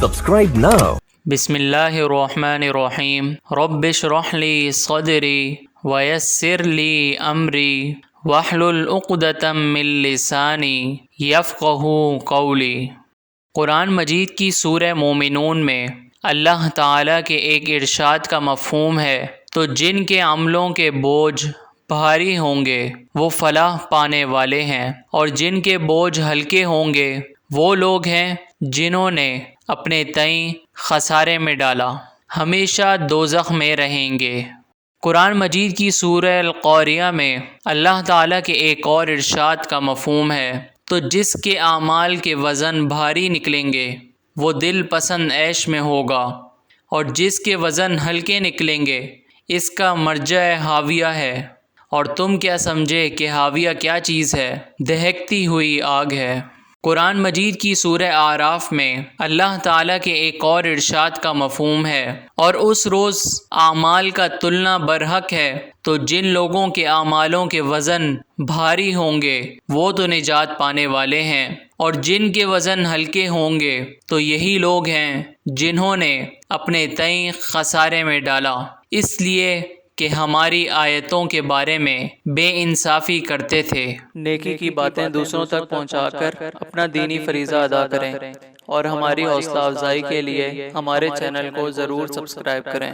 Subscribe now. بسم اللہ الرحمن الرحیم رب اشرح لی صدری ویسر لی امری واحلل عقدۃ من لسانی یفقہوا قولی۔ قرآن مجید کی سورہ مومنون میں اللہ تعالیٰ کے ایک ارشاد کا مفہوم ہے، تو جن کے عملوں کے بوجھ بھاری ہوں گے وہ فلاح پانے والے ہیں، اور جن کے بوجھ ہلکے ہوں گے وہ لوگ ہیں جنہوں نے اپنے تئیں خسارے میں ڈالا، ہمیشہ دوزخ میں رہیں گے۔ قرآن مجید کی سورہ القاریہ میں اللہ تعالیٰ کے ایک اور ارشاد کا مفہوم ہے، تو جس کے اعمال کے وزن بھاری نکلیں گے وہ دل پسند عیش میں ہوگا، اور جس کے وزن ہلکے نکلیں گے اس کا مرجع حاویہ ہے، اور تم کیا سمجھے کہ حاویہ کیا چیز ہے؟ دہکتی ہوئی آگ ہے۔ قرآن مجید کی سورہ اعراف میں اللہ تعالیٰ کے ایک اور ارشاد کا مفہوم ہے، اور اس روز اعمال کا تلنا برحق ہے، تو جن لوگوں کے اعمالوں کے وزن بھاری ہوں گے وہ تو نجات پانے والے ہیں، اور جن کے وزن ہلکے ہوں گے تو یہی لوگ ہیں جنہوں نے اپنے تئیں خسارے میں ڈالا، اس لیے کہ ہماری آیتوں کے بارے میں بے انصافی کرتے تھے۔ نیکی کی باتیں دوسروں تک پہنچا کر اپنا دینی فریضہ ادا کریں، اور ہماری حوصلہ افزائی کے لیے ہمارے چینل کو ضرور سبسکرائب کریں۔